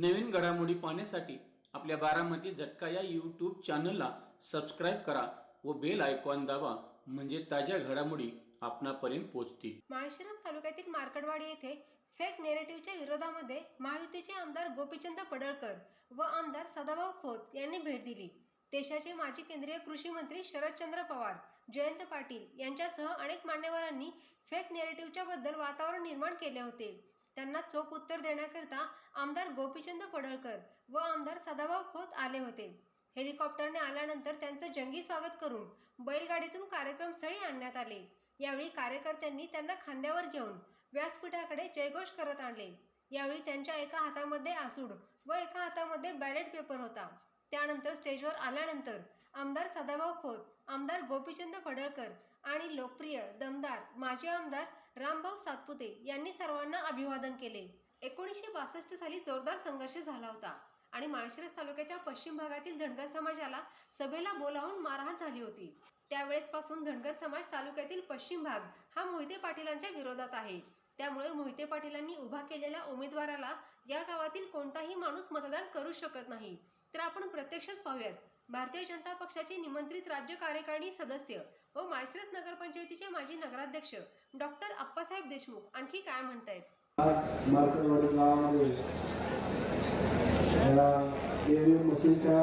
नवीन घडामोडी पाहण्यासाठी आपल्या बारामती झटका या यूट्यूब चॅनलला सबस्क्राईब करा व बेल आयकॉन दाबा, म्हणजे ताज्या घडामोडी आपणापर्यंत पोहोचतील. माळशिरस तालुक्यातील मार्कडवाडी येथे फेक नेरेटिव्हच्या विरोधामध्ये महायुतीचे आमदार गोपीचंद पडळकर व आमदार सदाभाऊ खोत यांनी भेट दिली. देशाचे माजी केंद्रीय कृषी मंत्री शरदचंद्र पवार, जयंत पाटील यांच्यासह अनेक मान्यवरांनी फेक नेरेटिव्हच्या बद्दल वातावरण निर्माण केले होते. त्यांना चोख उत्तर देण्याकरिता आमदार गोपीचंद पडळकर व आमदार सदाभाऊ खोत आले होते. हेलिकॉप्टरने आल्यानंतर त्यांचं जंगी स्वागत करून बैलगाडीतून कार्यक्रमस्थळी आणण्यात आले. यावेळी कार्यकर्त्यांनी त्यांना खांद्यावर घेऊन व्यासपीठाकडे जयघोष करत आणले. यावेळी त्यांच्या एका हातामध्ये आसूड व एका हातामध्ये बॅलेट पेपर होता. त्यानंतर स्टेजवर आल्यानंतर आमदार सदाभाऊ खोत, आमदार गोपीचंद पडळकर आणि लोकप्रिय दमदार माजी आमदार रामभाऊ सातपुते यांनी सर्वांना अभिवादन केले. 1962 साली जोरदार संघर्ष झाला होता आणि माळशिरस तालुक्याच्या पश्चिम भागातील धनगर समाजाला सभेला बोलावून मारहाण झाली होती. त्यावेळेसपासून धनगर समाज तालुक्यातील पश्चिम भाग हा मोहिते पाटीलांच्या विरोधात आहे. त्यामुळे मोहिते पाटीलांनी उभा केलेल्या उमेदवाराला या गावातील कोणताही माणूस मतदान करू शकत नाही. तर आपण प्रत्यक्षच पाहूयात. भारतीय जनता पक्षाचे निमंत्रित राज्य कार्यकारिणी सदस्य व माळशिरस नगरपंचायतीचे माजी नगराध्यक्ष डॉक्टर अप्पासाहेब देशमुख आणखी काय म्हणतायत. आज मार्कडवाडी गावामध्ये ईव्हीएम मशीनचा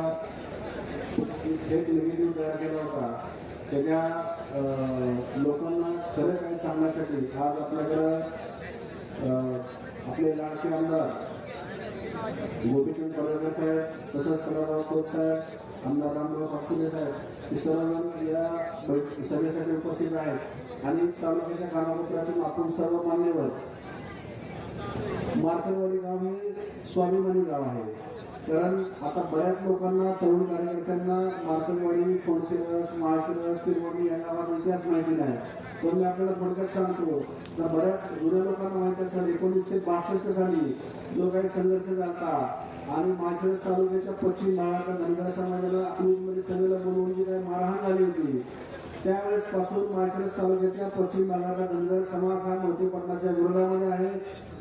एक निगेटिव्ह तयार केला होता. त्याच्या लोकांना खरं काय सांगण्यासाठी आज आपल्याकडं आपले लाडके आमदार गोपीचंद पडळकर साहेब, तसंच सदाभाऊ खोत साहेब, आमदार रामभाऊ सातपुते साहेब हे सर्वजण या सभेसाठी उपस्थित आहेत. आणि तालुक्याच्या कानाकोपऱ्यातून आपण सर्व मान्यवर, मार्कडवाडी गाव हे स्वाभिमानी गाव आहे. कारण आता बऱ्याच लोकांना, तरुण कार्यकर्त्यांना मार्कडवाडी, फोडशिरस, माळशिरस, तिरवणी या गावाचा इतिहास माहिती नाही. पण मी आपल्याला थोडक्यात सांगतो. तर बऱ्याच जुन्या लोकांना माहिती असेल 1962 साली जो काही संघर्ष झाला आणि माळशिरस तालुक्याच्या पश्चिम भागाच्या धनगर समाजाला क्रूजमध्ये सभेला बोलवून जी काही मारहाण झाली होती, त्यावेळेस पासून माळशिरस तालुक्याच्या पश्चिम भागाचा धनगर समाज हा मोहिते पाटलाच्या विरोधामध्ये आहे.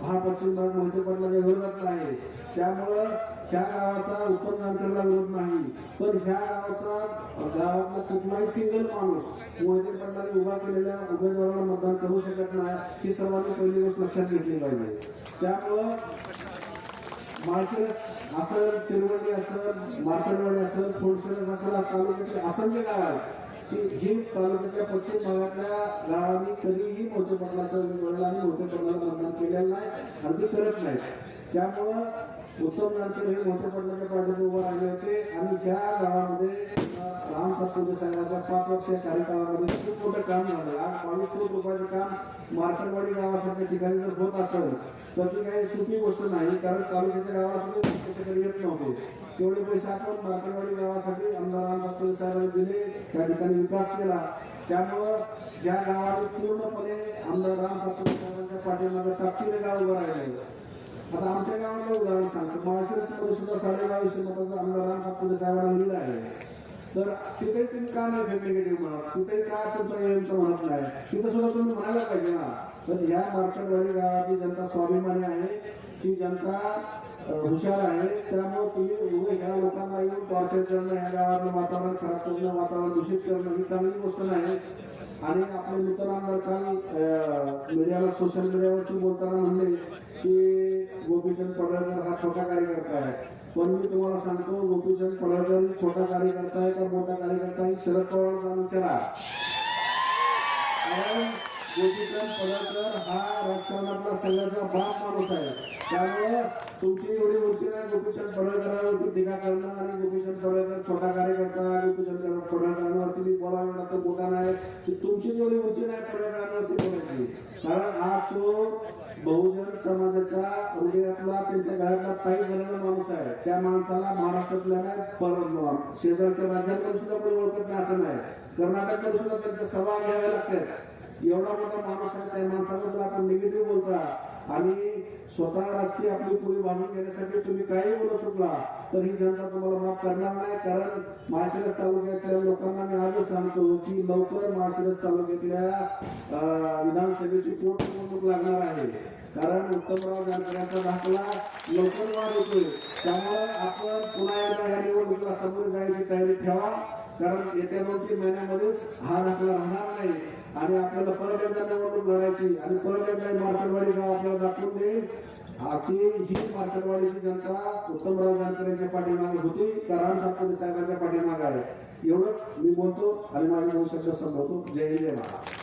हा पश्चिम भाग मोहिते पाटलाच्या विरोधातला आहे. त्यामुळं ह्या गावाचा उत्तम जानकरला विरोध नाही, पण ह्या गावातला कुठलाही सिंगल माणूस मोहिते पाटलांनी उभा केलेल्या उमेदवाराला मतदान करू शकत नाही. ही सर्वांनी पहिली गोष्ट लक्षात घेतली पाहिजे. त्यामुळं माळशिरस असेल, तिरवंडी असेल, मार्कडवाडी असेल, फोडशिरस असेल, तालुक्यातले असंख्य गाव आहेत की ही तालुक्यातल्या पश्चिम भागातल्या गावांनी कधीही मोहिते पाटलाच्या उमेदवाराला आणि मोहिते पाटलाला मतदान केलेलं नाही आणि ते करत नाहीत. त्यामुळं उत्तम जानकर हे मोहिते पाटलाच्या पाठीवर उभं राहिले होते आणि त्या गावामध्ये राम सातपुते साहेबांच्या 5 वर्षीय कार्यकाळामध्ये खूप मोठं काम झालं. आज 22 कोटी रुपयाचं काम मार्कडवाडी गावासारख्या ठिकाणी जर होत असेल तर ती काही सोपी गोष्ट नाही. कारण तालुक्याच्या गावाला सुद्धा पैसे कधी येत नव्हते. तेवढे पैसे आपण मार्कडवाडी गावासाठी आमदार राम सातपुते साहेबांनी दिले, त्या ठिकाणी विकास केला. त्यामुळं या गावाने पूर्णपणे आमदार राम सातपुते साहेबांच्या पाठीमागे ताकदीने गाव उभं राहिले. आता आमच्या गावाला उदाहरण सांगतो. माळशिरसमध्ये सुद्धा 2250 मताचा आमदार राम सातपुते साहेबांना लीड आहे. तर तिथे तुम्ही का नाही फेक निगेटिव्ह म्हणत, तिथे का तुमचा एमचं म्हणत नाही, तिथे सुद्धा तुम्ही म्हणायला पाहिजे ना. तर ह्या मार्कडवाडी गावाची जनता स्वाभिमानी आहे, ती जनता हुशार आहे. त्यामुळे तुम्ही उभे ह्या लोकांना येऊन टॉर्चर करणं, ह्या गावातलं वातावरण खराब करणं, वातावरण दूषित करणं ही चांगली गोष्ट नाही. आणि आपले नूतन आमदार काल मीडियाला, सोशल मीडियावरती बोलताना म्हणले की गोपीचंद पडळकर हा छोटा कार्यकर्ता आहे. पण मी तुम्हाला सांगतो, गोपीचंद पडळकर छोटा कार्यकर्ता आहे का मोठा कार्यकर्ता आहे शरद पवारांचा विचारा. कारण गोपीचंद पडळकर हा राजकारणातला सगळ्याचा बाप माणूस आहे. त्यामुळे तुमची एवढी उंची नाही गोपीचंद पडळकरांवरती टीका करणं आणि गोपीचंद पडळकर छोटा कार्यकर्ता, गोपीचंद पडळकरांवरती मी बोलावं तो मोठा नाही, की तुमची एवढी उंची नाही पडळकरांवरती बोलायची. कारण आज तो बहुजन समाजाच्या हृदयातला, त्यांच्या घरातला ताई झालेला माणूस आहे. त्या माणसाला महाराष्ट्रातल्या नाही, परत शेजारच्या राज्यांमध्ये सुद्धा कोणी ओळखत नाही असं नाही. कर्नाटकमध्ये सुद्धा त्यांच्या सभा घ्याव्या लागतात. एवढा मोठा माणूस आहे, त्या माणसाबद्दल आपण निगेटिव्ह बोलता आणि स्वतः राजकीय आपली पुरी बांधून घेण्यासाठी तुम्ही काही बोलू चुकला तर ही जनता तुम्हाला माफ करणार नाही. कारण माळशिरस तालुक्यातल्या लोकांना मी आजच सांगतो की लवकर माळशिरस तालुक्यातल्या विधानसभेची पोटनिवडणूक लागणार आहे. कारण उत्तमराव जानकरांचा दाखला लवकर वाढ होतोय. त्यामुळे आपण पुन्हा एकदा या निवडणुकीला समोर जायची तयारी ठेवा. कारण येत्या 2-3 महिन्यामध्येच हा दाखला राहणार नाही आणि आपल्याला परत एकदा निवडणूक लढायची आणि परत एकदा मार्केटवाडी गाव आपल्याला दाखवून देईल की ही मार्केटवाडीची जनता उत्तमराव जानकर यांच्या पाठीमागे होती का राम सातपुते साहेबांच्या पाठीमागे आहे. एवढंच मी बोलतो आणि माझे 2 शब्द संपवतो. जय हिंद, जय महाराष्ट्र.